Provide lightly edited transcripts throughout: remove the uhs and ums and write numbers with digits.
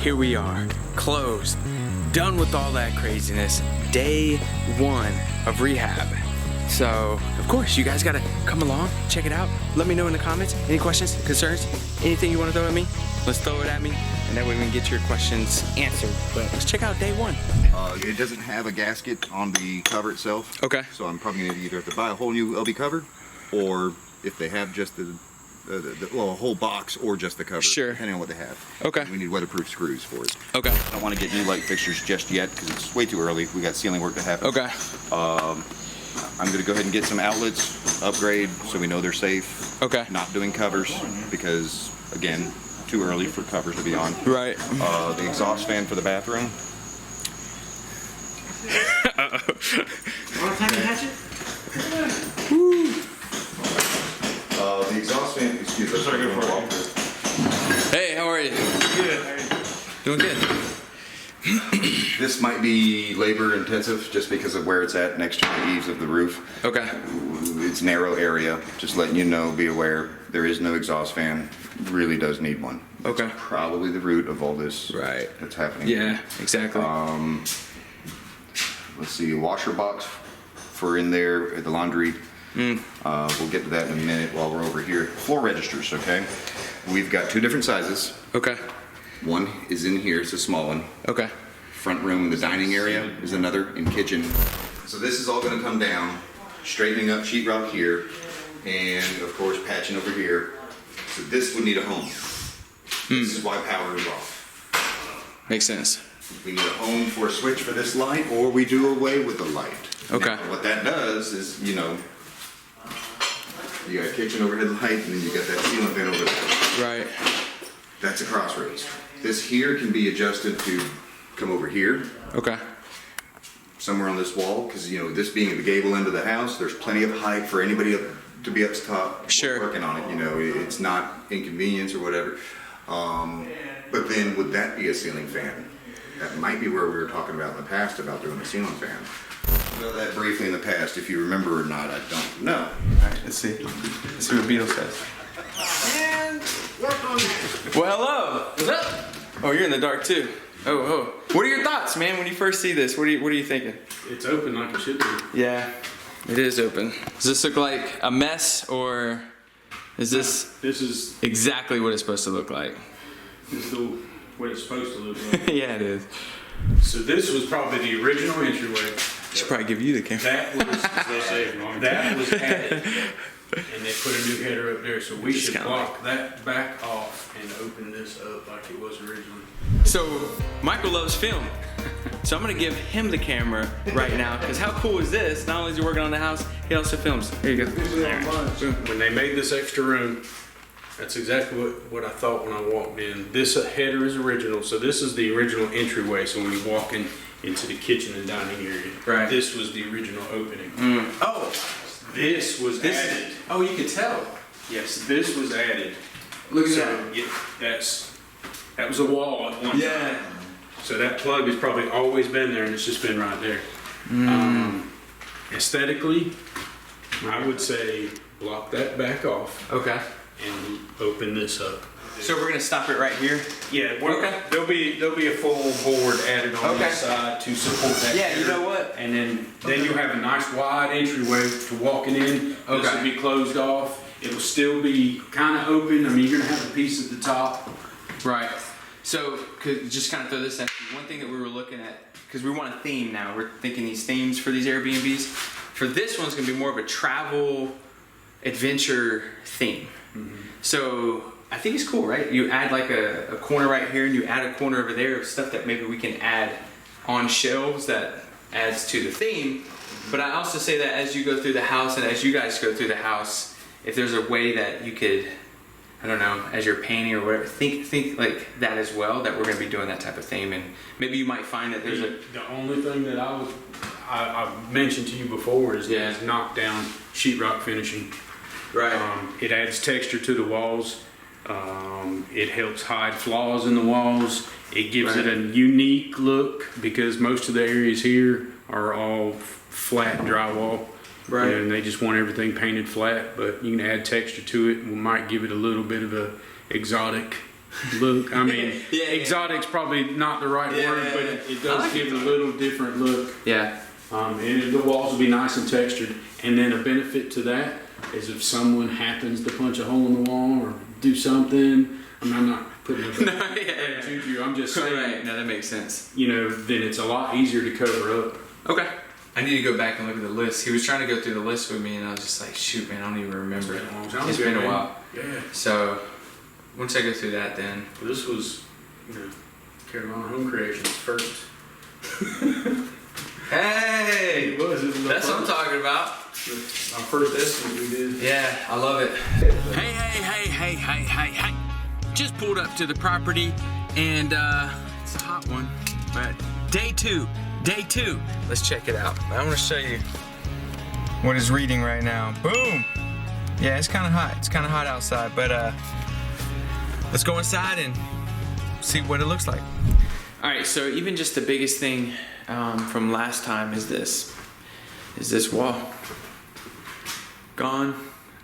here we are, closed, done with all that craziness, day 1 of rehab. So, of course, you guys gotta come along, check it out. Let me know in the comments. Any questions, concerns, anything you wanna throw at me? Let's throw it at me, and that way we can get your questions answered. But let's check out day 1. It doesn't have a gasket on the cover itself. Okay. So I'm probably gonna either have to buy a whole new LB cover, or if they have just well, a whole box or just the cover. Sure. Depending on what they have. Okay. We need weatherproof screws for it. Okay. I don't want to get new light fixtures just yet because it's way too early. We got ceiling work to happen. Okay. I'm going to go ahead and get some outlets, upgrade, so we know they're safe. Okay. Not doing covers because, again, too early for covers to be on. Right. The exhaust fan for the bathroom. Want to hatchet? The exhaust fan, excuse me. Sorry, go for it. Hey, how are you? Good. How are you? Doing good. This might be labor intensive just because of where it's at next to the eaves of the roof. Okay. It's narrow area. Just letting you know, be aware, there is no exhaust fan. Really does need one. That's Okay. probably the root of all this Right. that's happening. Yeah, exactly. Let's see, a washer box for in there at the laundry. We'll get to that in a minute while we're over here. Floor registers, okay? We've got 2 different sizes. Okay. One is in here, it's a small one. Okay. Front room, the dining area is another, and kitchen. So this is all gonna come down, straightening up sheetrock here, and of course patching over here. So this would need a home. This is why power is off. Makes sense. We need a home for a switch for this light, or we do away with the light. Okay. Now, what that does is, you know, you got a kitchen overhead light, and then you got that ceiling fan over there. Right. That's a crossroads. This here can be adjusted to come over here, Okay. somewhere on this wall, because, you know, this being the gable end of the house, there's plenty of height for anybody up, to be up top Sure. working on it. You know, it's not inconvenience or whatever. But then, would that be a ceiling fan? That might be where we were talking about in the past about doing a ceiling fan. I know that briefly in the past. If you remember or not, I don't know. All right, let's see. Let's see what Beetle says. And work on it. Well, hello. What's up? Oh, you're in the dark too. Oh. What are your thoughts, man, when you first see this? What are you thinking? It's open like it should be. Yeah, it is open. Does this look like a mess, or is this This is exactly what it's supposed to look like? the what it's supposed to look like. Yeah, it is. So this was probably the original entryway. I should probably give you the camera. That was added, and they put a new header up there. So we Just should kinda block that back off and open this up like it was originally. So, Michael loves film. So I'm gonna give him the camera right now, because how cool is this? Not only is he working on the house, he also films. Here you go. When they made this extra room, that's exactly what I thought when I walked in. This header is original, so this is the original entryway. So when you walk into the kitchen and dining area, Right. this was the original opening. Oh, This was added. oh, you can tell. Yes, this was added. Look at So that. yeah, that was a wall at one time. So that plug has probably always been there, and it's just been right there. Aesthetically, I would say block that back off Okay. and open this up. So we're gonna stop it right here. Yeah, Okay. there'll be a full board added on Okay. this side to support that. Yeah, you header. know what? And then you'll have a nice wide entryway to walking in. This Okay. will be closed off. It'll still be kind of open. I mean, you're gonna have a piece at the top. Right. So, could just kind of throw this at you. One thing that we were looking at, because we want a theme now. We're thinking these themes for these Airbnbs. For this one's gonna be more of a travel, adventure theme. So I think it's cool, right? You add like a corner right here, and you add a corner over there of stuff that maybe we can add on shelves that adds to the theme. But I also say that as you go through the house, and as you guys go through the house, if there's a way that you could, I don't know, as you're painting or whatever, think like that as well, that we're gonna be doing that type of theme. And maybe you might find that there's a, The only thing that I mentioned to you before is Yeah. is knockdown sheetrock finishing. right. It adds texture to the walls. It helps hide flaws in the walls. It gives it a unique look because most of the areas here are all flat drywall. Right. And they just want everything painted flat, but you can add texture to it and we might give it a little bit of a exotic look. I mean, Yeah. exotic's probably not the right Yeah. word, but it I does like give a little different look. Yeah. And the walls will be nice and textured. And then a benefit to that is if someone happens to punch a hole in the wall or do something, I mean, I'm not putting it No, yeah. juju, I'm just saying, Right. No, that makes sense. you know, then it's a lot easier to cover up. Okay. I need to go back and look at the list. He was trying to go through the list with me, and I was just like, shoot, man, I don't even remember it. It's been a while. Yeah. So once I go through that, then. This was, you know, Carolina Home Creations first. Hey! It was. It was That's what I'm talking about. Our first estimate we did. Yeah, I love it. Hey. Just pulled up to the property, and it's a hot one, but day two. Let's check it out. I want to show you what it's reading right now. Boom! Yeah, it's kind of hot. It's kind of hot outside, but let's go inside and see what it looks like. All right, so even just the biggest thing from last time is this wall. Gone.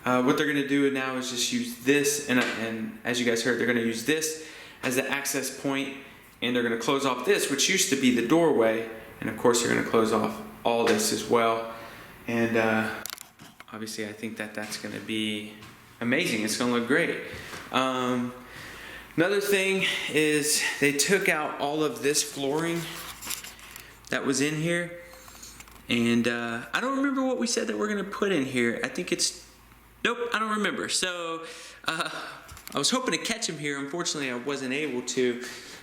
What they're gonna do now is just use this, and as you guys heard, they're gonna use this as the access point, and they're gonna close off this, which used to be the doorway, and of course they're gonna close off all this as well. And obviously I think that's gonna be amazing. It's gonna look great. Another thing is they took out all of this flooring that was in here, and I don't remember what we said that we're gonna put in here. I think it's, nope, I don't remember. So I was hoping to catch him here. Unfortunately, I wasn't able to,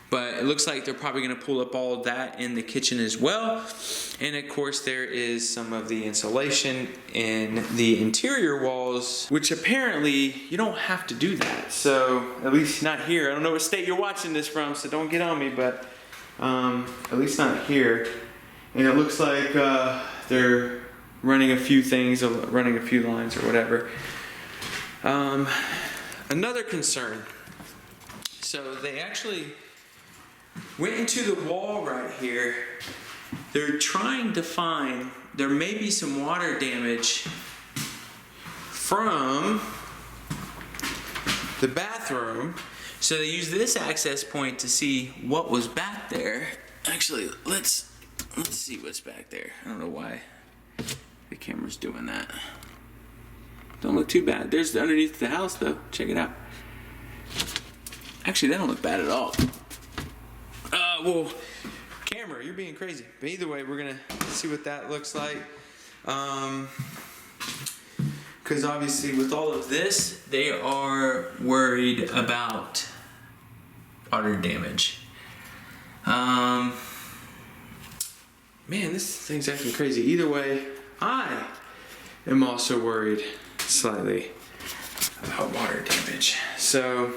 but it looks like they're probably gonna pull up all of that in the kitchen as well. And of course, there is some of the insulation in the interior walls, which apparently you don't have to do that. So at least not here. I don't know what state you're watching this from, so don't get on me, but at least not here. And it looks like they're running a few things, running a few lines or whatever. Another concern. So they actually went into the wall right here. They're trying to find, there may be some water damage from the bathroom. So they use this access point to see what was back there. Actually, let's see what's back there. I don't know why the camera's doing that. Don't look too bad. There's underneath the house though. Check it out. Actually, that don't look bad at all. Well, camera, you're being crazy. But either way, we're gonna see what that looks like. Because obviously with all of this, they are worried about water damage. Man, this thing's acting crazy. Either way, I am also worried slightly about water damage. So,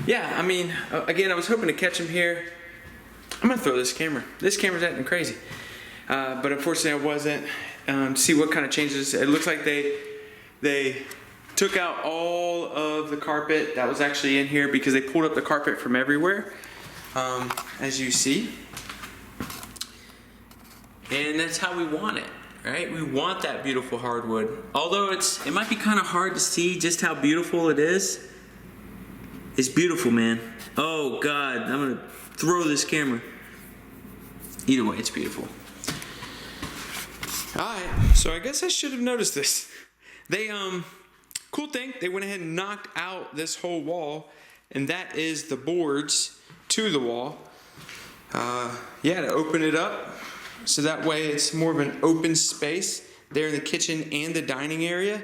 yeah, I mean, again, I was hoping to catch him here. I'm gonna throw this camera. This camera's acting crazy. But unfortunately I wasn't. See what kind of changes. It looks like they took out all of the carpet that was actually in here because they pulled up the carpet from everywhere, as you see. And that's how we want it, right? We want that beautiful hardwood. Although it might be kind of hard to see just how beautiful it is. It's beautiful, man. Oh God, I'm gonna throw this camera. Either way, it's beautiful. Alright, so I guess I should have noticed this. They, cool thing, they went ahead and knocked out this whole wall, and that is the boards to the wall. Yeah, to open it up, so that way it's more of an open space there in the kitchen and the dining area.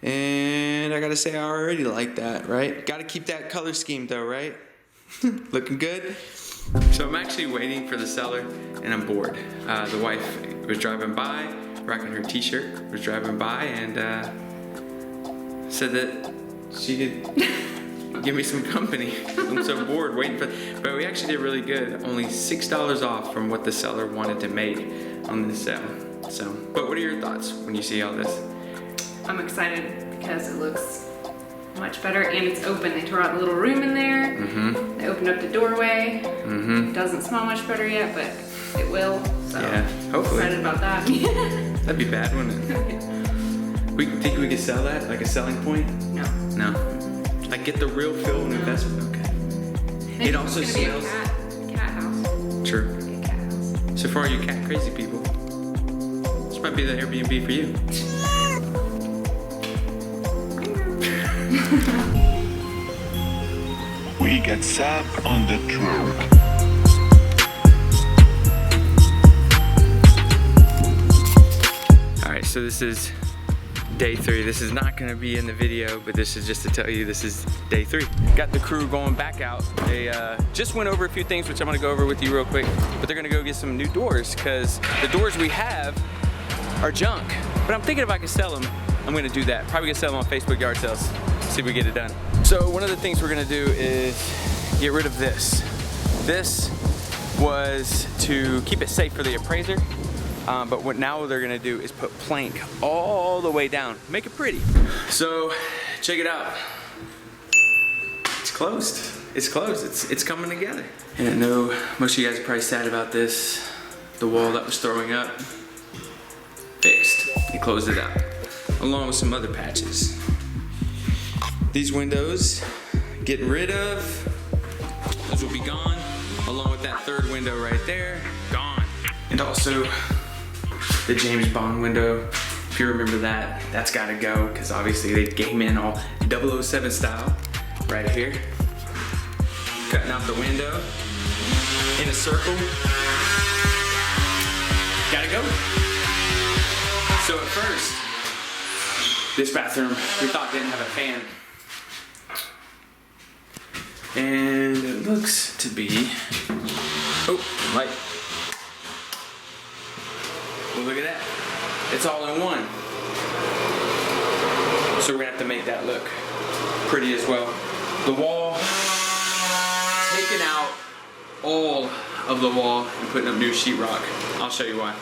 And I gotta say, I already like that, right? Gotta keep that color scheme though, right? Looking good. So I'm actually waiting for the seller, and I'm bored. The wife was driving by, rocking her t-shirt, was driving by, and said that she could give me some company. I'm so bored waiting for, but we actually did really good. Only $6 off from what the seller wanted to make on this sale. So, but what are your thoughts when you see all this? I'm excited because it looks much better and it's open. They tore out a little room in there. Mm-hmm. They opened up the doorway. Mm-hmm. It doesn't smell much better yet, but it will. So Yeah, hopefully. excited about that. That'd be bad, wouldn't it? We think we could sell that, like a selling point? No. No. Like get the real feel and investment. Okay. It also It's gonna smells. be a cat house. True. It'll be a cat house. So for all you cat crazy people, this might be the Airbnb for you. We got sap on the truck. All right, so this is day 3. This is not gonna be in the video, but this is just to tell you this is day 3. Got the crew going back out. They just went over a few things, which I'm gonna go over with you real quick, but they're gonna go get some new doors because the doors we have are junk. But I'm thinking if I can sell them, I'm gonna do that. Probably gonna sell them on Facebook yard sales, see if we get it done. So one of the things we're gonna do is get rid of this. This was to keep it safe for the appraiser. But what now they're gonna do is put plank all the way down, make it pretty. So check it out. It's closed. It's closed. It's coming together. And I know most of you guys are probably sad about this. The wall that was throwing up, fixed. He closed it out, along with some other patches. These windows, getting rid of. Those will be gone, along with that third window right there, gone. And also, the James Bond window, if you remember that, that's gotta go, because obviously they came in all 007 style, right here. Cutting out the window, in a circle, gotta go. So at first, this bathroom, we thought didn't have a fan. And it looks to be, oh, light. Well, look at that. It's all in one. So we're gonna have to make that look pretty as well. The wall, taking out all of the wall and putting up new sheetrock. I'll show you why.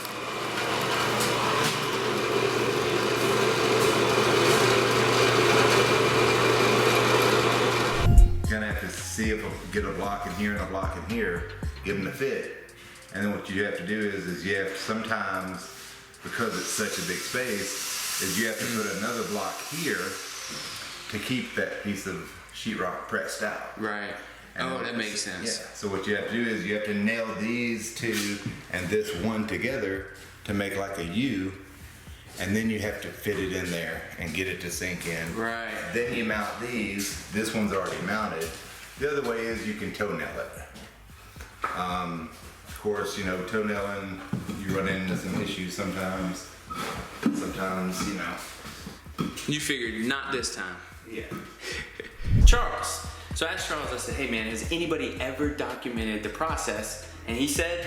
You're gonna have to see if I get a block in here and a block in here, give them the fit. And then what you have to do is you have sometimes, because it's such a big space, is you have to put another block here to keep that piece of sheetrock pressed out. Right. And Oh, that makes sense. Yeah. So what you have to do is you have to nail these two and this one together to make like a U, and then you have to fit it in there and get it to sink in. Right. Then you mount these. This one's already mounted. The other way is you can toe nail it. Of course, you know, toe nailing, you run into some issues sometimes. Sometimes, you know. You figured not this time. Yeah. Charles. So I asked Charles, I said, hey man, has anybody ever documented the process? And he said,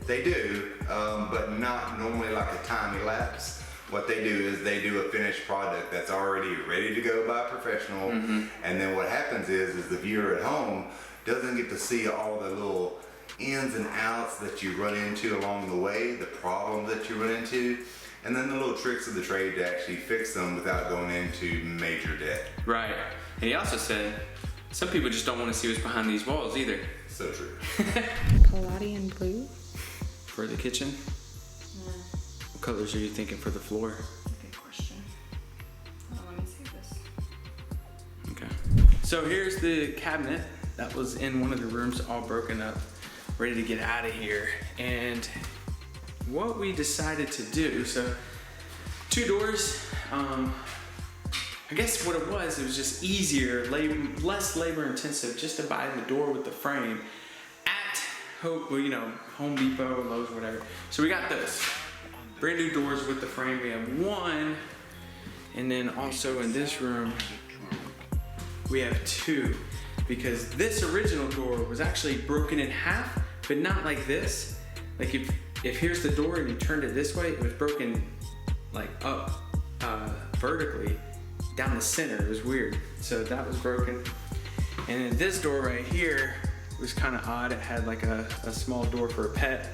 They do, but not normally like a time elapse. What they do is they do a finished product that's already ready to go by a professional. And then what happens is the viewer at home doesn't get to see all the little ins and outs that you run into along the way, the problems that you run into, and then the little tricks of the trade to actually fix them without going into major debt. right. And he also said, some people just don't want to see what's behind these walls either. So true. Palladian blue? For the kitchen? What colors are you thinking for the floor? Good question. Oh, let me save this. Okay. So here's the cabinet that was in one of the rooms, all broken up, ready to get out of here. And what we decided to do, so 2 doors, I guess what it was just easier, less labor intensive, just to buy the door with the frame at Home Depot, Lowe's, whatever. So we got those brand new doors with the frame. We have 1, and then also in this room we have 2, because this original door was actually broken in half, but not like this. Like if here's the door and you turned it this way, it was broken like up vertically down the center. It was weird. So that was broken. And then this door right here was kind of odd. It had like a small door for a pet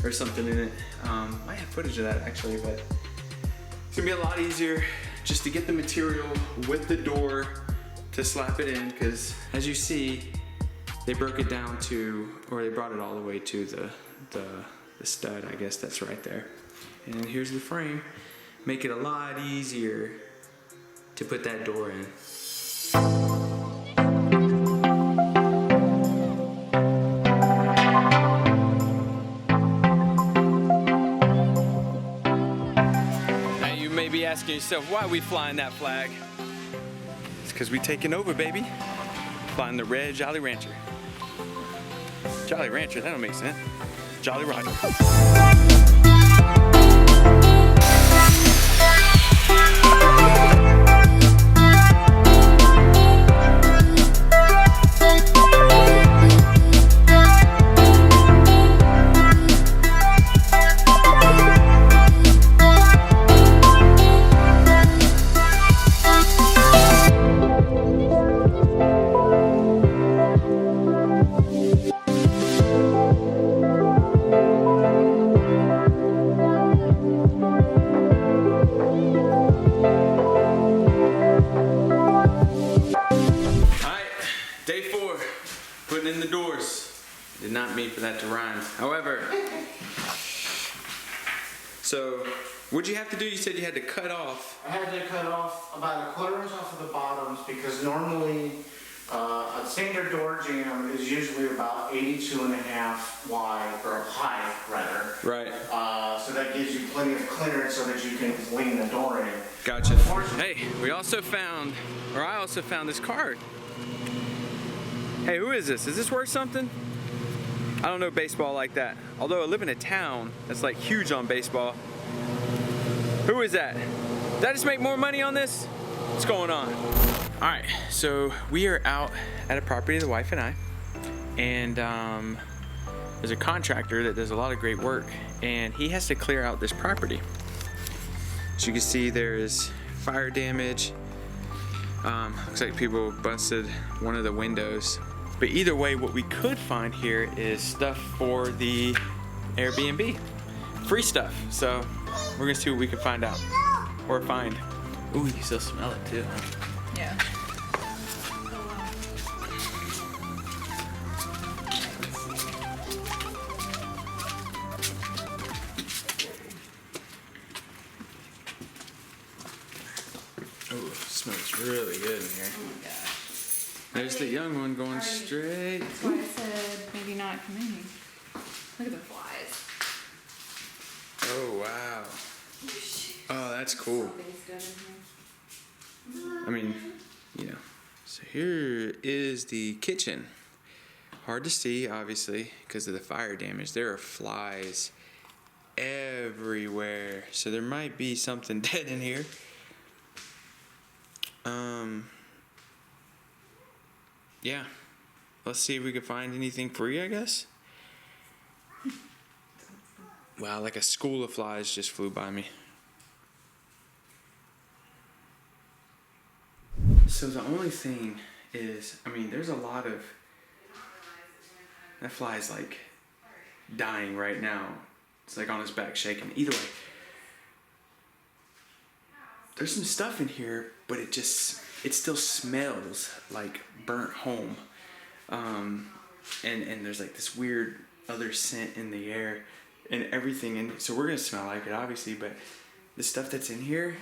or something in it. I have footage of that actually, but it's gonna be a lot easier just to get the material with the door to slap it in, because as you see, they broke it down to, or they brought it all the way to the stud, I guess that's right there. And then here's the frame. Make it a lot easier to put that door in. Now you may be asking yourself, why are we flying that flag? It's because we taking over, baby. Flying the red Jolly Rancher. Jolly Rancher, that don't make sense. Jolly Roger. Day 4, putting in the doors. Did not mean for that to rhyme. However, so what'd you have to do? You said you had to cut off. I had to cut off about 1/4 inch off of the bottoms because normally a standard door jamb is usually about 82.5 wide, or high rather. Right. So that gives you plenty of clearance so that you can lean the door in. Gotcha. Hey, we also found, or I also found this card. Hey, who is this? Is this worth something? I don't know baseball like that. Although I live in a town that's like huge on baseball. Who is that? Did I just make more money on this? What's going on? All right, so we are out at a property, the wife and I, and there's a contractor that does a lot of great work, and he has to clear out this property. As you can see, there is fire damage. Looks like people busted one of the windows. But either way, what we could find here is stuff for the Airbnb. Free stuff. So we're gonna see what we can find out. Or find. Ooh, you still smell it too, huh? Yeah. Oh, it smells really good in here. Oh my gosh. There's the young one going straight. That's why I said maybe not come in here. Look at the flies. Oh, wow. Oh, that's cool. Something's done in here. I mean, you know. So here is the kitchen. Hard to see, obviously, because of the fire damage. There are flies everywhere. So there might be something dead in here. Yeah. Let's see if we can find anything free, I guess. Wow, like a school of flies just flew by me. So the only thing is, I mean, there's a lot of, that fly is like dying right now. It's like on his back shaking. Either way, there's some stuff in here, but it still smells like burnt home. And there's like this weird other scent in the air and everything. And so we're gonna smell like it, obviously, but the stuff that's in here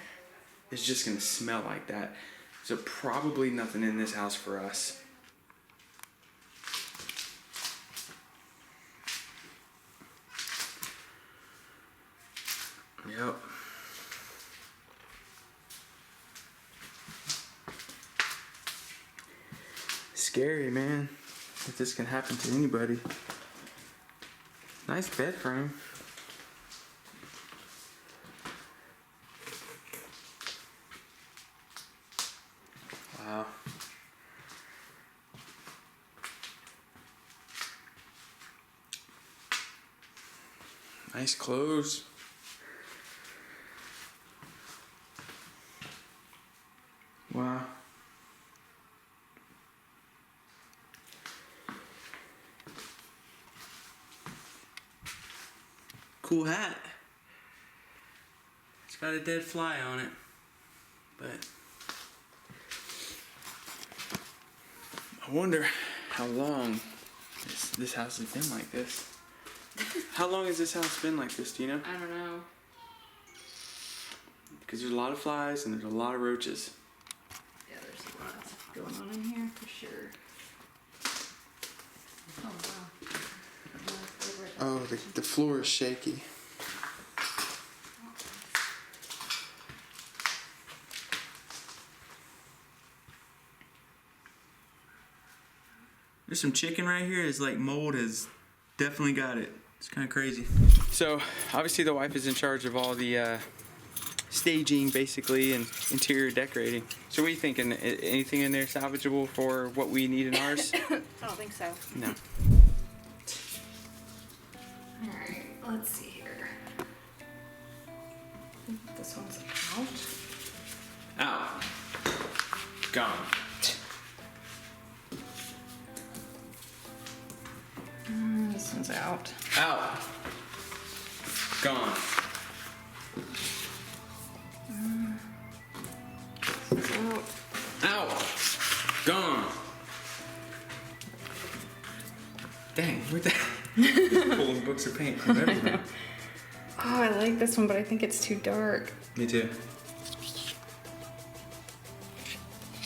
is just gonna smell like that. So probably nothing in this house for us. Yep. Scary, man. If this can happen to anybody. Nice bed frame. Wow. Nice clothes. Wow. Cool hat. It's got a dead fly on it, but I wonder how long this house has been like this. How long has this house been like this, do you know? I don't know. Because there's a lot of flies and there's a lot of roaches. Yeah, there's lots. going on in here for sure. Oh wow. Oh, the floor is shaky. There's some chicken right here. It's like mold has definitely got it. It's kind of crazy. So obviously the wife is in charge of all the staging basically and interior decorating. So what are you thinking? Anything in there salvageable for what we need in ours? I don't think so. No. Alright, let's see here. This one's out. Out. Gone. This one's out. Out. Gone. This one's out. Out. Gone. Dang, where'd that? Pulling books of paint from everything. Oh, I like this one, but I think it's too dark. Me too.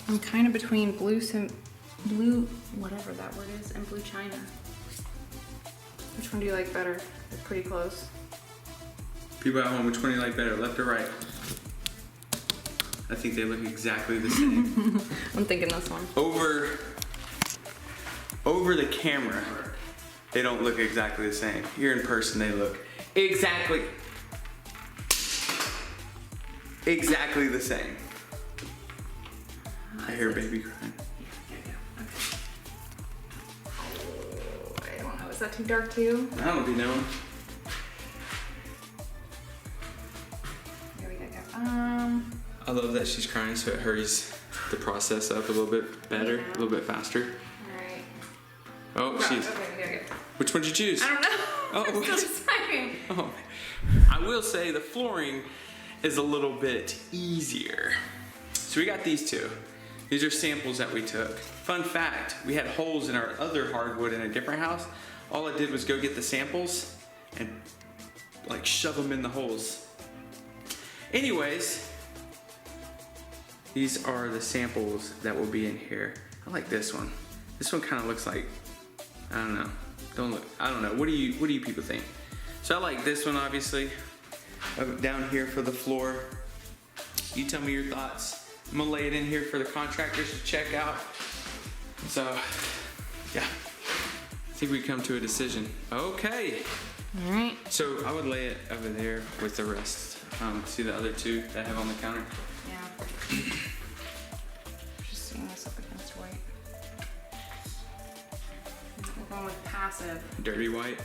I'm kind of between blue, whatever that word is, and blue china. Which one do you like better? They're pretty close. People at home, which one do you like better, left or right? I think they look exactly the same. I'm thinking this one. Over the camera, they don't look exactly the same. Here in person, they look exactly the same. I hear a baby crying. I don't know, is that too dark too? I don't be knowing. Here we go. I love that she's crying, so it hurries the process up a little bit better, a little bit faster. Alright. Oh, she's. Okay, we gotta go. Which one did you choose? I don't know. Oh, I'm still deciding. Oh, I will say the flooring is a little bit easier. So we got these two. These are samples that we took. Fun fact, we had holes in our other hardwood in a different house. All I did was go get the samples and like shove them in the holes. Anyways, these are the samples that will be in here. I like this one. This one kind of looks like, I don't know. I don't know. What do you people think? So I like this one, obviously. Down here for the floor. You tell me your thoughts. I'm gonna lay it in here for the contractors to check out. So, yeah. I think we come to a decision. Okay. All right. So I would lay it over there with the rest. See the other two that I have on the counter? Yeah. Just seeing this up against white. We're going with passive. Dirty white.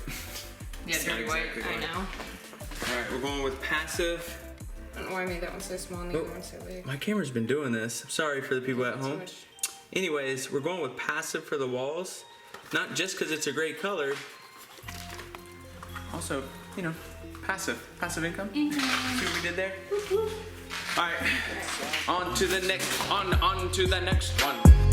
Yeah, It's dirty not white. exactly I white. know. All right, we're going with passive. I don't know why I made that one so small and the other one so big. My camera's been doing this. I'm sorry for the people at Too home. much. Anyways, we're going with passive for the walls. Not just because it's a great color. Also, you know, passive income. See what we did there? All right, on to the next one.